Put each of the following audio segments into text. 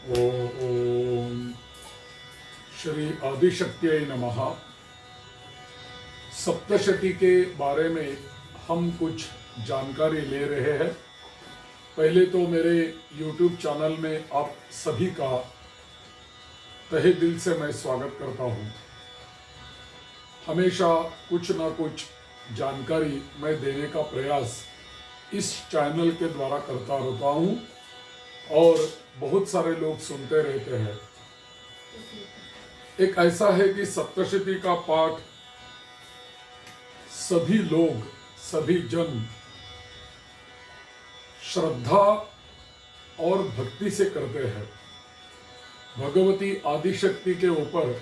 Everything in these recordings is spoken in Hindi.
ओम श्री आदिशक्ति नमः। सप्तशती के बारे में हम कुछ जानकारी ले रहे हैं। पहले तो मेरे YouTube चैनल में आप सभी का तहे दिल से मैं स्वागत करता हूँ। हमेशा कुछ ना कुछ जानकारी मैं देने का प्रयास इस चैनल के द्वारा करता रहता हूँ और बहुत सारे लोग सुनते रहते हैं। एक ऐसा है कि सप्तशती का पाठ सभी लोग, सभी जन श्रद्धा और भक्ति से करते हैं। भगवती आदिशक्ति के ऊपर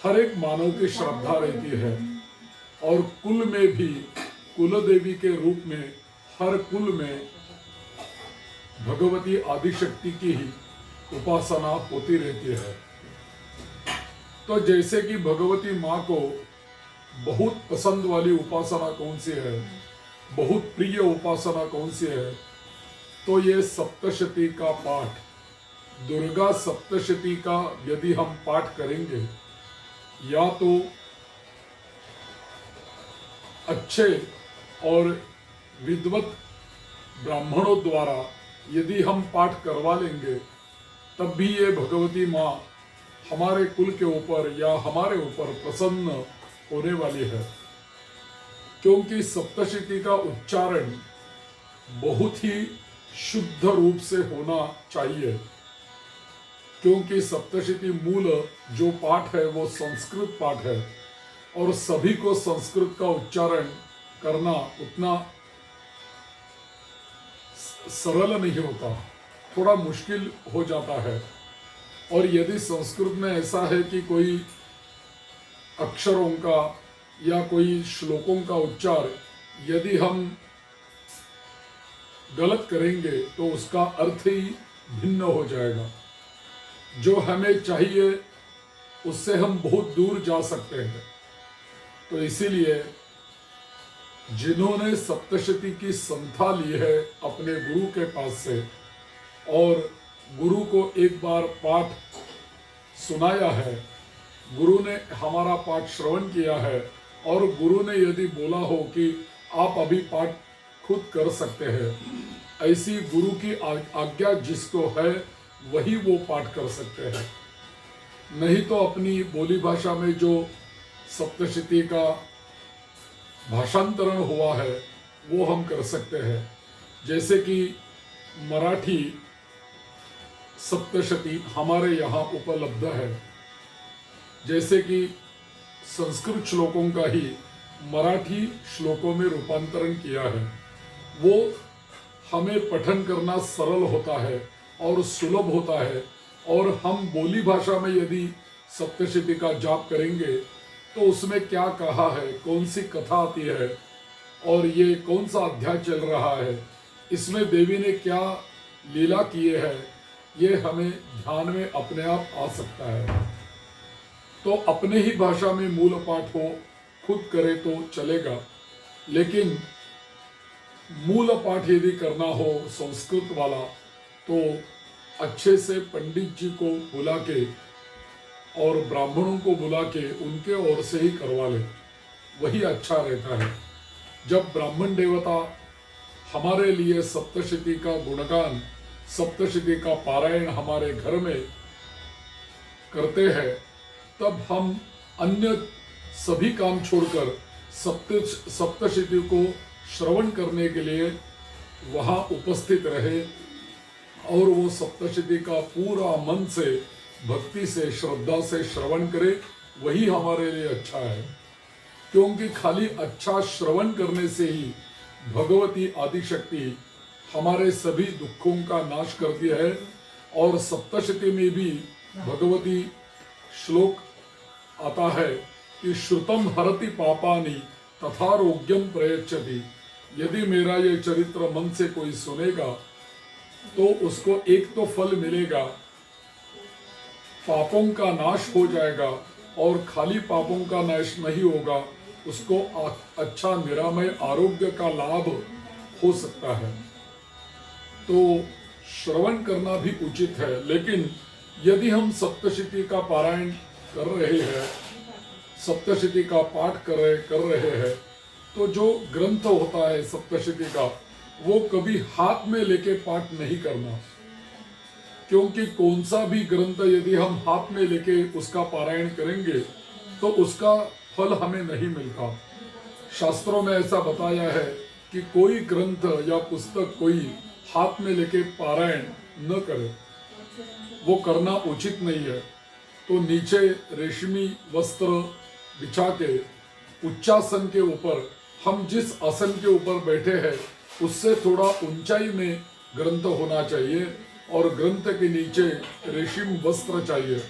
हर एक मानव की श्रद्धा रहती है और कुल में भी कुल देवी के रूप में हर कुल में भगवती आदिशक्ति की ही उपासना होती रहती है। तो जैसे कि भगवती माँ को बहुत पसंद वाली उपासना कौन सी है, बहुत प्रिय उपासना कौन सी है, तो ये सप्तशती का पाठ, दुर्गा सप्तशती का यदि हम पाठ करेंगे या तो अच्छे और विद्वत ब्राह्मणों द्वारा यदि हम पाठ करवा लेंगे तब भी ये भगवती माँ हमारे कुल के ऊपर या हमारे ऊपर प्रसन्न होने वाली है। क्योंकि सप्तशती का उच्चारण बहुत ही शुद्ध रूप से होना चाहिए। क्योंकि सप्तशती मूल जो पाठ है वो संस्कृत पाठ है और सभी को संस्कृत का उच्चारण करना उतना सरल नहीं होता, थोड़ा मुश्किल हो जाता है। और यदि संस्कृत में ऐसा है कि कोई अक्षरों का या कोई श्लोकों का उच्चार यदि हम गलत करेंगे तो उसका अर्थ ही भिन्न हो जाएगा। जो हमें चाहिए उससे हम बहुत दूर जा सकते हैं। तो इसीलिए जिन्होंने सप्तशती की संथा ली है अपने गुरु के पास से और गुरु को एक बार पाठ सुनाया है, गुरु ने हमारा पाठ श्रवण किया है और गुरु ने यदि बोला हो कि आप अभी पाठ खुद कर सकते हैं, ऐसी गुरु की आज्ञा जिसको है वही वो पाठ कर सकते हैं। नहीं तो अपनी बोली भाषा में जो सप्तशती का भाषांतरण हुआ है वो हम कर सकते हैं। जैसे कि मराठी सप्तशती हमारे यहाँ उपलब्ध है, जैसे कि संस्कृत श्लोकों का ही मराठी श्लोकों में रूपांतरण किया है। वो हमें पठन करना सरल होता है और सुलभ होता है और हम बोली भाषा में यदि सप्तशती का जाप करेंगे तो उसमें क्या कहा है, कौन सी कथा आती है और ये कौन सा अध्याय चल रहा है, इसमें देवी ने क्या लीला किए है, ये हमें ध्यान में अपने आप आ सकता है। तो अपने ही भाषा में मूल पाठ हो, खुद करे तो चलेगा, लेकिन मूल पाठ यदि करना हो संस्कृत वाला तो अच्छे से पंडित जी को बुला के और ब्राह्मणों को बुला के उनके ओर से ही करवा ले, वही अच्छा रहता है। जब ब्राह्मण देवता हमारे लिए सप्तशती का गुणगान, सप्तशती का पारायण हमारे घर में करते हैं, तब हम अन्य सभी काम छोड़कर सप्तशती को श्रवण करने के लिए वहाँ उपस्थित रहे और वो सप्तशती का पूरा मन से, भक्ति से, श्रद्धा से श्रवण करे, वही हमारे लिए अच्छा है। क्योंकि खाली अच्छा श्रवण करने से ही भगवती आदिशक्ति हमारे सभी दुखों का नाश करती है। और सप्तशती में भी भगवती श्लोक आता है कि श्रुतम हरति पापानि तथारोग्यम प्रयच्छति। यदि मेरा ये चरित्र मन से कोई सुनेगा तो उसको एक तो फल मिलेगा, पापों का नाश हो जाएगा, और खाली पापों का नाश नहीं होगा, उसको अच्छा निरामय आरोग्य का लाभ हो सकता है। तो श्रवण करना भी उचित है, लेकिन यदि हम सप्तशती का पारायण कर रहे हैं, सप्तशती का पाठ कर रहे हैं, तो जो ग्रंथ होता है सप्तशती का, वो कभी हाथ में लेके पाठ नहीं करना। क्योंकि कौन सा भी ग्रंथ यदि हम हाथ में लेके उसका पारायण करेंगे तो उसका फल हमें नहीं मिलता। शास्त्रों में ऐसा बताया है कि कोई ग्रंथ या पुस्तक कोई हाथ में लेके पारायण न करे, वो करना उचित नहीं है। तो नीचे रेशमी वस्त्र बिछा के उच्चासन के ऊपर, हम जिस आसन के ऊपर बैठे हैं उससे थोड़ा ऊंचाई में ग्रंथ होना चाहिए, और ग्रंथ के नीचे रेशम वस्त्र चाहिए,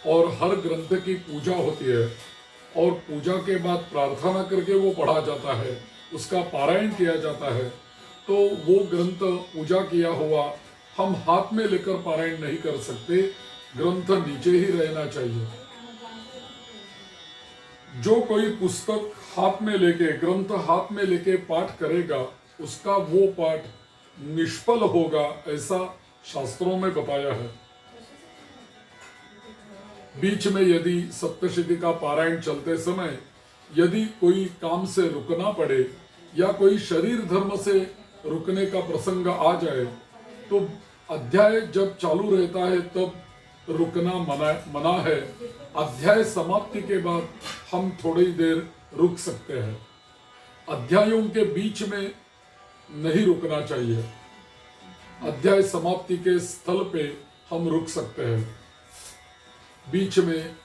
और हर ग्रंथ की पूजा होती है, और पूजा के बाद प्रार्थना करके वो पढ़ा जाता है, उसका पारायण किया जाता है। तो वो ग्रंथ पूजा किया हुआ हम हाथ में लेकर पारायण नहीं कर सकते, ग्रंथ नीचे ही रहना चाहिए। जो कोई पुस्तक हाथ में लेके, ग्रंथ हाथ में लेके पाठ करेगा, उसका वो पाठ निष्फल होगा, ऐसा शास्त्रों में बताया है। बीच में यदि सप्तशती का पारायण चलते समय यदि कोई काम से रुकना पड़े या कोई शरीर धर्म से रुकने का प्रसंग आ जाए, तो अध्याय जब चालू रहता है तब रुकना मना है। अध्याय समाप्ति के बाद हम थोड़ी देर रुक सकते हैं, अध्यायों के बीच में नहीं रुकना चाहिए। अध्याय समाप्ति के स्थल पे हम रुक सकते हैं, बीच में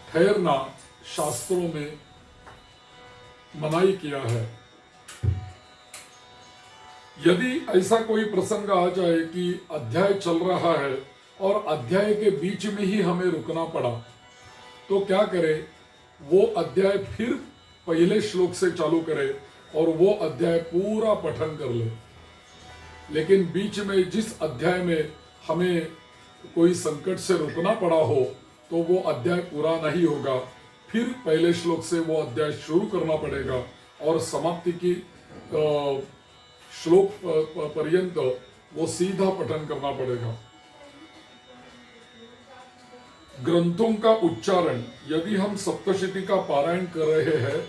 ठहरना शास्त्रों में मनाही किया है। यदि ऐसा कोई प्रसंग आ जाए कि अध्याय चल रहा है और अध्याय के बीच में ही हमें रुकना पड़ा, तो क्या करें, वो अध्याय फिर पहले श्लोक से चालू करे और वो अध्याय पूरा पठन कर ले। लेकिन बीच में जिस अध्याय में हमें कोई संकट से रुकना पड़ा हो, तो वो अध्याय पूरा नहीं होगा, फिर पहले श्लोक से वो अध्याय शुरू करना पड़ेगा और समाप्ति की श्लोक पर्यंत वो सीधा पठन करना पड़ेगा। ग्रंथों का उच्चारण, यदि हम सप्तशती का पारायण कर रहे हैं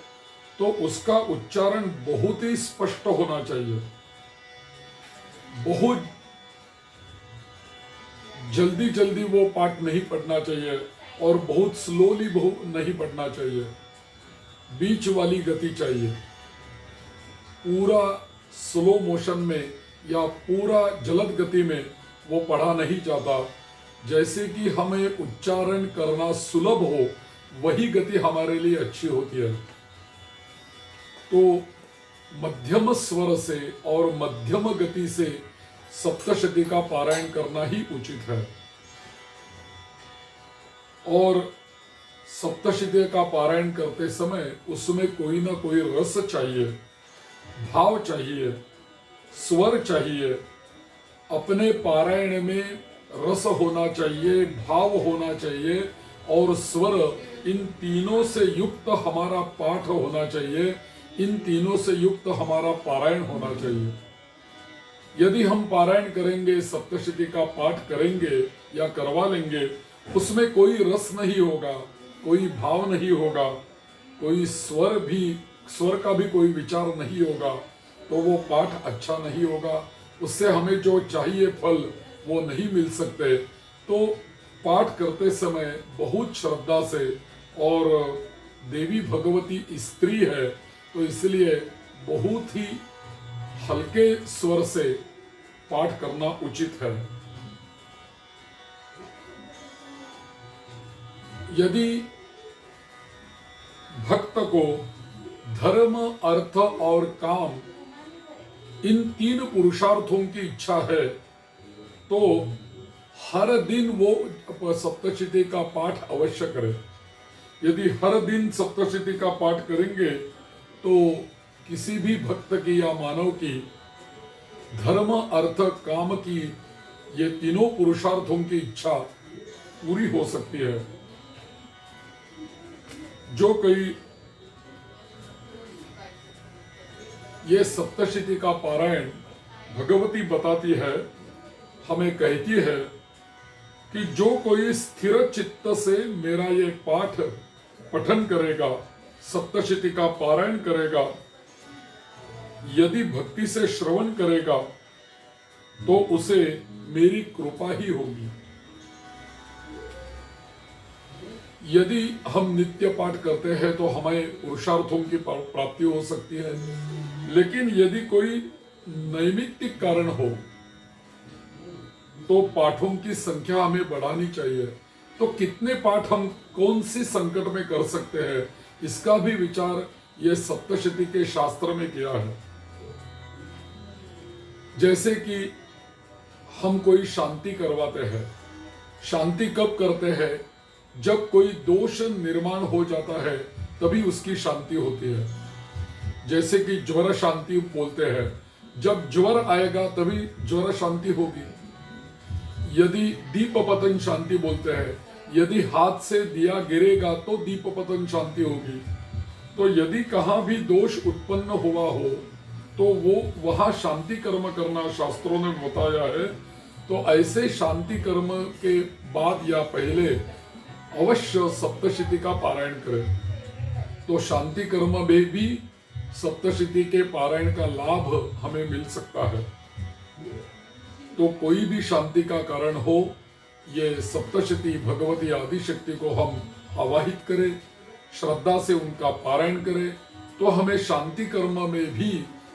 तो उसका उच्चारण बहुत ही स्पष्ट होना चाहिए, बहुत जल्दी जल्दी वो पाठ नहीं पढ़ना चाहिए और बहुत स्लोली नहीं पढ़ना चाहिए, बीच वाली गति चाहिए। पूरा स्लो मोशन में या पूरा जलद गति में वो पढ़ा नहीं जाता। जैसे कि हमें उच्चारण करना सुलभ हो, वही गति हमारे लिए अच्छी होती है। तो मध्यम स्वर से और मध्यम गति से सप्तशती का पारायण करना ही उचित है। और सप्तशती का पारायण करते समय उसमें कोई ना कोई रस चाहिए, भाव चाहिए, स्वर चाहिए। अपने पारायण में रस होना चाहिए, भाव होना चाहिए और स्वर, इन तीनों से युक्त हमारा पाठ होना चाहिए, इन तीनों से युक्त हमारा पारायण होना चाहिए। यदि हम पारायण करेंगे, सप्तशती का पाठ करेंगे या करवा लेंगे, उसमें कोई रस नहीं होगा, कोई भाव नहीं होगा, कोई स्वर का भी कोई विचार नहीं होगा, तो वो पाठ अच्छा नहीं होगा, उससे हमें जो चाहिए फल वो नहीं मिल सकते। तो पाठ करते समय बहुत श्रद्धा से, और देवी भगवती स्त्री है तो इसलिए बहुत ही हल्के स्वर से पाठ करना उचित है। यदि भक्त को धर्म, अर्थ और काम, इन तीन पुरुषार्थों की इच्छा है, तो हर दिन वो सप्तशती का पाठ अवश्य करें। यदि हर दिन सप्तशती का पाठ करेंगे तो किसी भी भक्त की या मानव की धर्म, अर्थ, काम की, ये तीनों पुरुषार्थों की इच्छा पूरी हो सकती है। जो कोई ये सप्तशती का पारायण भगवती बताती है, हमें कहती है कि जो कोई स्थिर चित्त से मेरा ये पाठ पठन करेगा, सप्तशती का पारायण करेगा, यदि भक्ति से श्रवण करेगा तो उसे मेरी कृपा ही होगी। यदि हम नित्य पाठ करते हैं तो हमें पुरुषार्थों की प्राप्ति हो सकती है, लेकिन यदि कोई नैमित्तिक कारण हो तो पाठों की संख्या हमें बढ़ानी चाहिए। तो कितने पाठ हम कौन सी संकट में कर सकते हैं, इसका भी विचार ये सप्तशती के शास्त्र में किया है। जैसे कि हम कोई शांति करवाते हैं, शांति कब करते हैं? जब कोई दोष निर्माण हो जाता है तभी उसकी शांति होती है। जैसे कि ज्वर शांति बोलते हैं, जब ज्वर आएगा तभी ज्वर शांति होगी। यदि दीप पतन शांति बोलते हैं, यदि हाथ से दिया गिरेगा तो दीप पतन शांति होगी। तो यदि कहाँ भी दोष उत्पन्न हुआ हो तो वो वहां शांति कर्म करना शास्त्रों ने बताया है। तो ऐसे शांति कर्म के बाद या पहले अवश्य सप्तशती का पारायण करें। तो शांति कर्म में भी सप्तशती के पारायण का लाभ हमें मिल सकता है। तो कोई भी शांति का कारण हो, ये सप्तशती भगवती आदिशक्ति को हम आवाहित करें, श्रद्धा से उनका पारायण करें, तो हमें शांति कर्म में भी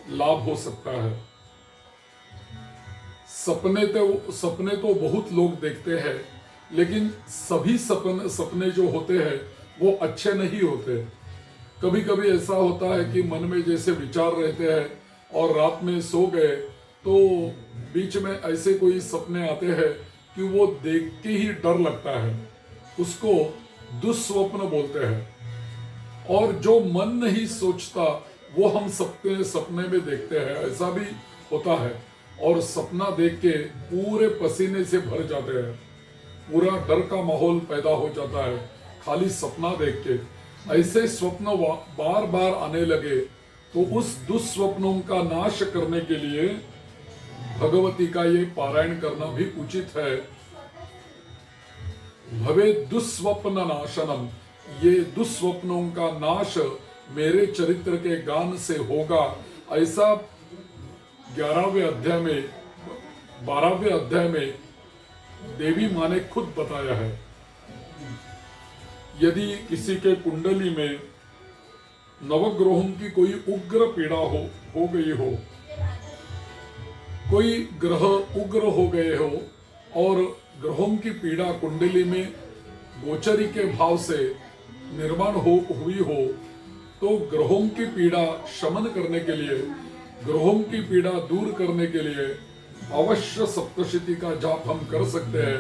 लाभ हो सकता है। सपने तो बहुत लोग देखते हैं, लेकिन सभी सपने जो होते हैं वो अच्छे नहीं होते। कभी कभी ऐसा होता है कि मन में जैसे विचार रहते हैं और रात में सो गए तो बीच में ऐसे कोई सपने आते हैं कि वो देख के ही डर लगता है, उसको दुस्वप्न बोलते हैं। और जो मन नहीं सोचता वो हम सपने में देखते हैं, ऐसा भी होता है। और सपना देख के पूरे पसीने से भर जाते हैं, पूरा डर का माहौल पैदा हो जाता है खाली सपना देख के। ऐसे स्वप्न बार बार आने लगे तो उस दुस्वप्नों का नाश करने के लिए भगवती का ये पारायण करना भी उचित है। भवे दुस्वप्न नाशनम, ये दुस्वप्नों का नाश मेरे चरित्र के गान से होगा, ऐसा 11वें अध्याय में 12वें अध्याय में देवी माँ ने खुद बताया है। यदि किसी के कुंडली में नवग्रहों की कोई उग्र पीड़ा हो गई हो, कोई ग्रह उग्र हो गए हो और ग्रहों की पीड़ा कुंडली में गोचरी के भाव से निर्माण हुई हो, तो ग्रहों की पीड़ा शमन करने के लिए, ग्रहों की पीड़ा दूर करने के लिए अवश्य सप्तशती का जाप हम कर सकते हैं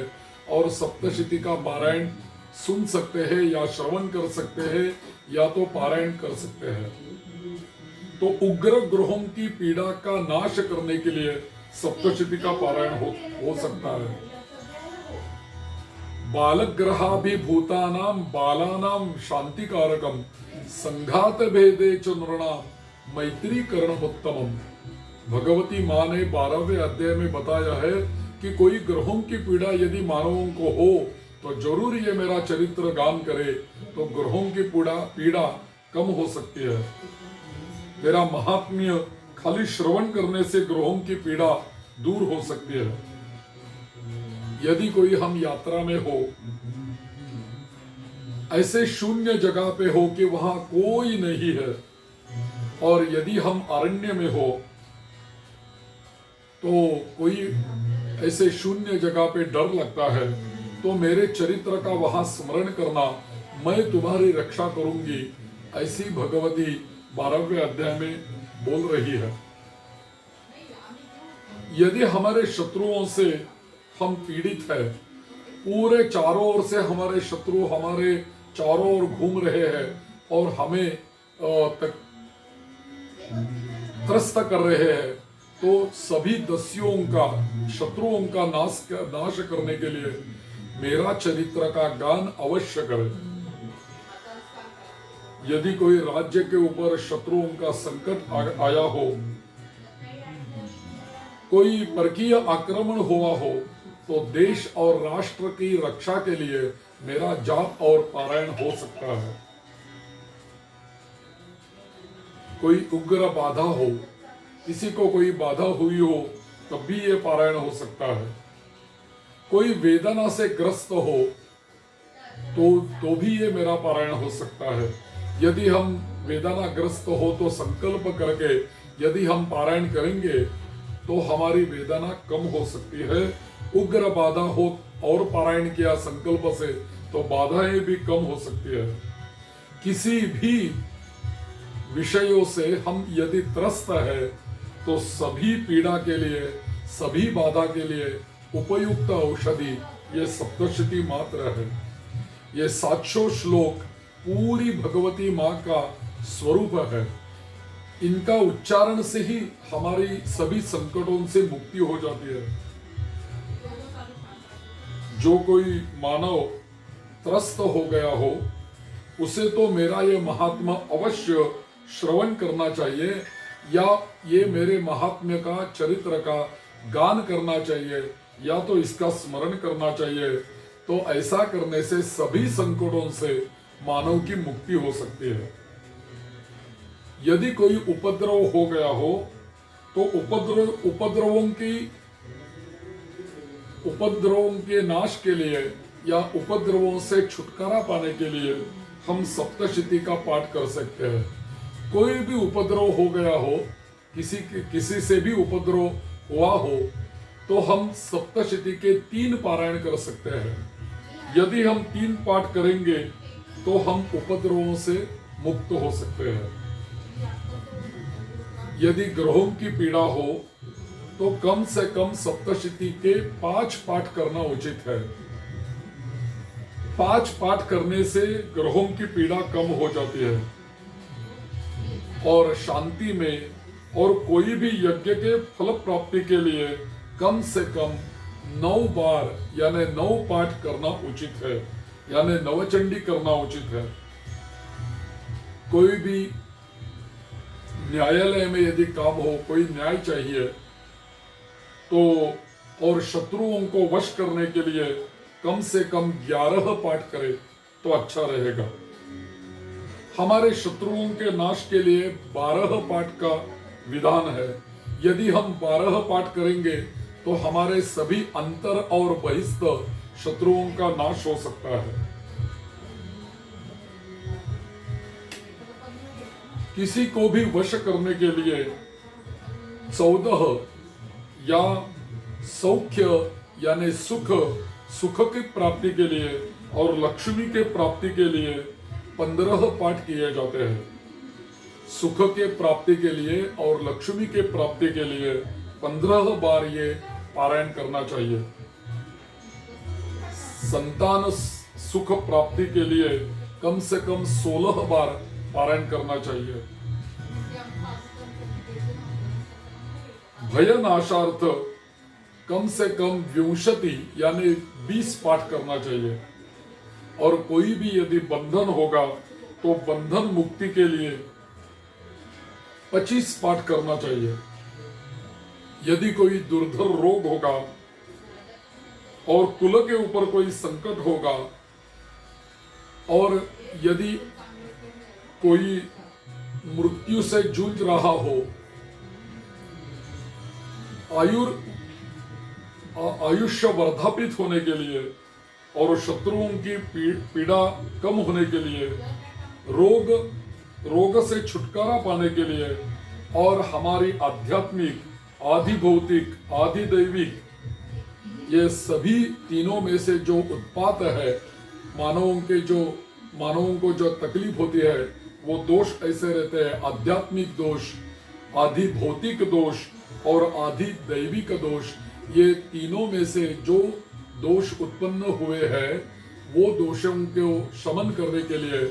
और सप्तशती का पारायण सुन सकते हैं या श्रवण कर सकते हैं या तो पारायण कर सकते हैं। तो उग्र ग्रहों की पीड़ा का नाश करने के लिए सप्तशती का पारायण हो सकता है। बालग्रहाभिभूतानां बालानां शांतिकारकम संघात भेदे च नृणां मैत्री करणमुत्तमम्। भगवती माँ ने 12वें अध्याय में बताया है कि कोई ग्रहों की पीड़ा यदि मानवों को हो तो जरूर ये मेरा चरित्र गान करे, तो ग्रहों की पीड़ा कम हो सकती है। मेरा महात्म्य खाली श्रवण करने से ग्रहों की पीड़ा दूर हो सकती है। यदि कोई हम यात्रा में हो, ऐसे शून्य जगह पे हो कि वहां कोई नहीं है, और यदि हम अरण्य में हो तो कोई ऐसे शून्य जगह पे डर लगता है, तो मेरे चरित्र का वहां स्मरण करना, मैं तुम्हारी रक्षा करूंगी, ऐसी भगवती 12वें अध्याय में बोल रही है। यदि हमारे शत्रुओं से हम पीड़ित है, पूरे चारों ओर से हमारे शत्रु हमारे चारों ओर घूम रहे हैं और हमें त्रस्त कर रहे हैं, तो सभी दस्युओं का, शत्रुओं का नाश करने के लिए मेरा चरित्र का गान अवश्य करें। यदि कोई राज्य के ऊपर शत्रुओं का संकट आया हो कोई परकीय आक्रमण हुआ हो तो देश और राष्ट्र की रक्षा के लिए मेरा जाप और पारायण हो सकता है। कोई उग्र बाधा हो, किसी को कोई बाधा हुई हो तब भी ये पारायण हो सकता है। कोई वेदना से ग्रस्त हो तो भी ये मेरा पारायण हो सकता है। यदि हम वेदनाग्रस्त हो तो संकल्प करके यदि हम पारायण करेंगे तो हमारी वेदना कम हो सकती है। उग्र बाधा हो और पारायण किया संकल्प से तो बाधाएं भी कम हो सकती है। किसी भी विषयों से हम यदि त्रस्त है तो सभी पीड़ा के लिए, सभी बाधा के लिए उपयुक्त औषधि ये सप्तशती मात्र है। ये 700 श्लोक पूरी भगवती माँ का स्वरूप है। इनका उच्चारण से ही हमारी सभी संकटों से मुक्ति हो जाती है। जो कोई मानव त्रस्त हो गया हो उसे तो मेरा ये महात्मा अवश्य श्रवण करना चाहिए, या ये मेरे महात्म्य का, चरित्र का गान करना चाहिए, या तो इसका स्मरण करना चाहिए। तो ऐसा करने से सभी संकटों से मानव की मुक्ति हो सकती है। यदि कोई उपद्रव हो गया हो तो उपद्रवों के नाश के लिए या उपद्रवों से छुटकारा पाने के लिए हम सप्तशती का पाठ कर सकते हैं। कोई भी उपद्रव हो गया हो, किसी से भी उपद्रव हुआ हो तो हम सप्तशती के 3 पारायण कर सकते हैं। यदि हम 3 पाठ करेंगे तो हम उपद्रवों से मुक्त हो सकते हैं। यदि ग्रहों की पीड़ा हो तो कम से कम सप्तशती के 5 पाठ करना उचित है। 5 पाठ करने से ग्रहों की पीड़ा कम हो जाती है और शांति में, और कोई भी यज्ञ के फल प्राप्ति के लिए कम से कम 9 बार यानी 9 पाठ करना उचित है, यानी नवचंडी करना उचित है। कोई भी न्यायालय में यदि काम हो, कोई न्याय चाहिए तो, और शत्रुओं को वश करने के लिए कम से कम 11 पाठ करे तो अच्छा रहेगा। हमारे शत्रुओं के नाश के लिए 12 पाठ का विधान है। यदि हम 12 पाठ करेंगे तो हमारे सभी अंतर और बहिस्थ शत्रुओं का नाश हो सकता है। किसी को भी वश करने के लिए 14 या सौख्य यानी सुख की प्राप्ति के लिए और लक्ष्मी के प्राप्ति के लिए 15 पाठ किए जाते हैं। सुख के प्राप्ति के लिए और लक्ष्मी के प्राप्ति के लिए 15 बार ये पारायण करना चाहिए। संतान सुख प्राप्ति के लिए कम से कम 16 बार पारायण करना चाहिए। भय नाशार्थ कम से कम 20 यानी 20 पाठ करना चाहिए। और कोई भी यदि बंधन होगा तो बंधन मुक्ति के लिए 25 पाठ करना चाहिए। यदि कोई दुर्धर रोग होगा और कुल के ऊपर कोई संकट होगा, और यदि कोई मृत्यु से जूझ रहा हो, आयुष्य वर्धापित होने के लिए और शत्रुओं की पीड़ा कम होने के लिए, रोग से छुटकारा पाने के लिए, और हमारी आध्यात्मिक, आधि भौतिक, आधि दैविक, ये सभी तीनों में से जो उत्पात है, मानवों को जो तकलीफ होती है, वो दोष ऐसे रहते हैं: आध्यात्मिक दोष, आधि भौतिक दोष और आधि दैविक दोष। ये तीनों में से जो दोष उत्पन्न हुए हैं, वो दोषों को शमन करने के लिए,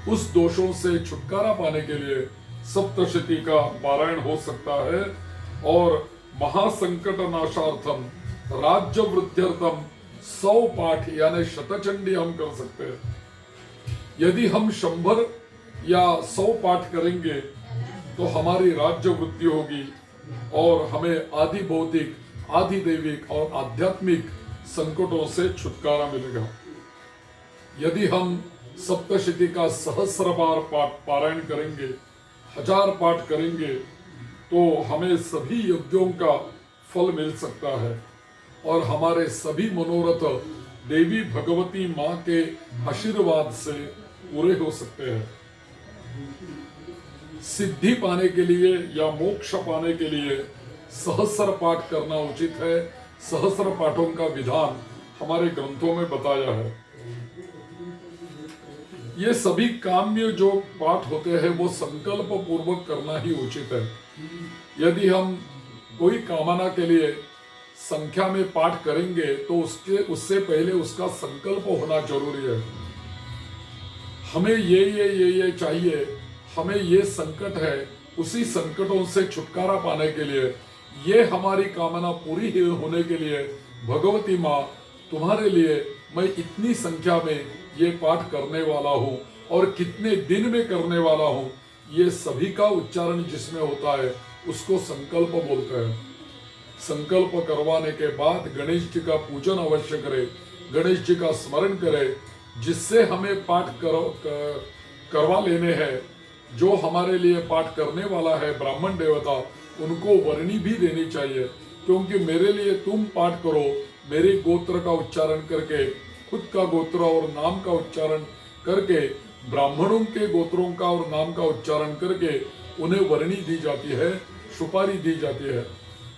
उस दोषों से छुटकारा पाने के लिए सप्तशती का पारायण हो सकता है। और महासंकट नाशार्थम राज्य वृद्ध्यर्थम 100 पाठ यानी शतचंडी हम कर सकते हैं। यदि हम 100 या 100 पाठ करेंगे तो हमारी राज्य वृद्धि होगी, और हमें आदि भौतिक, आदि दैविक और आध्यात्मिक संकटों से छुटकारा मिलेगा। यदि हम सप्तशती का सहस्र बार पारायण करेंगे, 1000 पाठ करेंगे, तो हमें सभी यज्ञों का फल मिल सकता है और हमारे सभी मनोरथ देवी भगवती माँ के आशीर्वाद से पूरे हो सकते हैं। सिद्धि पाने के लिए या मोक्ष पाने के लिए सहस्र पाठ करना उचित है। सहस्र पाठों का विधान हमारे ग्रंथों में बताया है। ये सभी काम्य जो पाठ होते हैं वो संकल्प पूर्वक करना ही उचित है। यदि हम कोई कामना के लिए संख्या में पाठ करेंगे तो उससे पहले उसका संकल्प होना जरूरी है। हमें ये चाहिए, हमें ये संकट है, उसी संकटों से छुटकारा पाने के लिए, ये हमारी कामना पूरी होने के लिए भगवती माँ तुम्हारे लिए मैं इतनी संख्या में ये पाठ करने वाला हूँ और कितने दिन में करने वाला हूँ, ये सभी का उच्चारण जिसमें होता है उसको संकल्प बोलते हैं। संकल्प करवाने के बाद गणेश जी का पूजन अवश्य करें, गणेश जी का स्मरण करें, जिससे हमें पाठ करवा लेने हैं। जो हमारे लिए पाठ करने वाला है ब्राह्मण देवता, उनको वर्णी भी देनी चाहिए, क्योंकि मेरे लिए तुम पाठ करो, मेरे गोत्र का उच्चारण करके, खुद का गोत्र और नाम का उच्चारण करके, ब्राह्मणों के गोत्रों का और नाम का उच्चारण करके उन्हें वर्णी दी जाती है, सुपारी दी जाती है।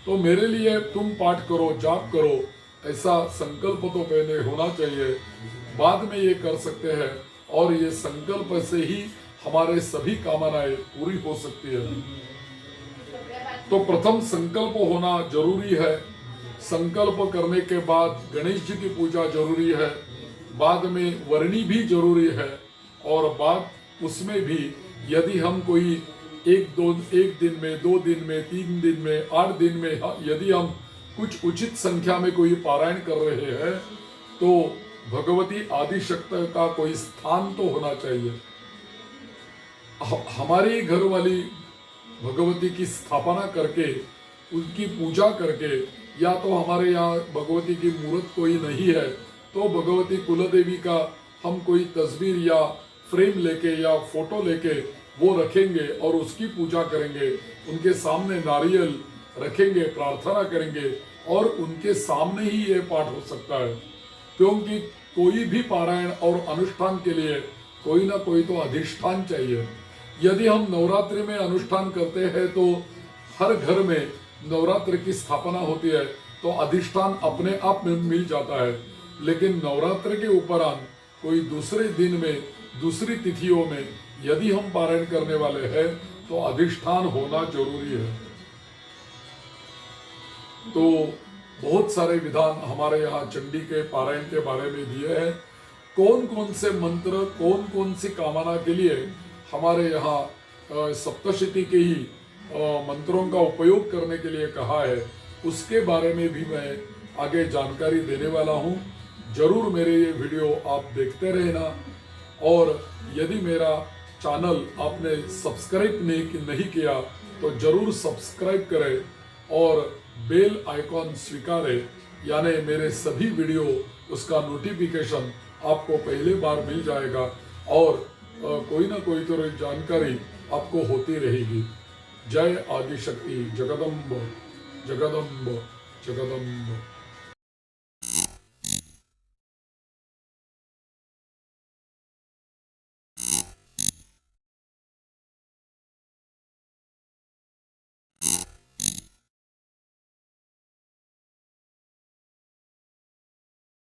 तो मेरे लिए तुम पाठ करो, जाप करो, ऐसा संकल्प तो पहले होना चाहिए, बाद में ये कर सकते हैं और ये संकल्प से ही हमारे सभी कामनाएं पूरी हो सकती है। तो प्रथम संकल्प होना जरूरी है। संकल्प करने के बाद गणेश जी की पूजा जरूरी है, बाद में वर्णी भी जरूरी है और बाद उसमें भी यदि हम कोई एक दिन में, 2 दिन में, 3 दिन में, 8 दिन में यदि हम कुछ उचित संख्या में कोई पारायण कर रहे हैं तो भगवती आदिशक्ति का कोई स्थान तो होना चाहिए। हमारी घर वाली भगवती की स्थापना करके, उनकी पूजा करके, या तो हमारे यहाँ भगवती की मूर्त कोई नहीं है तो भगवती कुलदेवी का हम कोई तस्वीर या फ्रेम लेके या फोटो लेके वो रखेंगे और उसकी पूजा करेंगे, उनके सामने नारियल रखेंगे, प्रार्थना करेंगे और उनके सामने ही ये पाठ हो सकता है। क्योंकि कोई भी पारायण और अनुष्ठान के लिए कोई ना कोई तो अधिष्ठान चाहिए। यदि हम नवरात्रि में अनुष्ठान करते हैं तो हर घर में नवरात्र की स्थापना होती है तो अधिष्ठान अपने आप में मिल जाता है। लेकिन नवरात्र के उपरांत कोई दूसरे दिन में, दूसरी तिथियों में यदि हम पारायण करने वाले हैं तो अधिष्ठान होना जरूरी है। तो बहुत सारे विधान हमारे यहाँ चंडी के पारायण के बारे में दिए हैं। कौन कौन से मंत्र, कौन कौन सी कामना के लिए हमारे यहाँ सप्तशती के ही मंत्रों का उपयोग करने के लिए कहा है, उसके बारे में भी मैं आगे जानकारी देने वाला हूँ। जरूर मेरे ये वीडियो आप देखते रहना और यदि मेरा चैनल आपने सब्सक्राइब नहीं किया तो जरूर सब्सक्राइब करें और बेल आइकॉन स्वीकारें, यानी मेरे सभी वीडियो उसका नोटिफिकेशन आपको पहले बार मिल जाएगा और कोई ना कोई तो जानकारी आपको होती रहेगी। जय आदिशक्ति, जगदम्ब जगदम्ब जगदम्ब।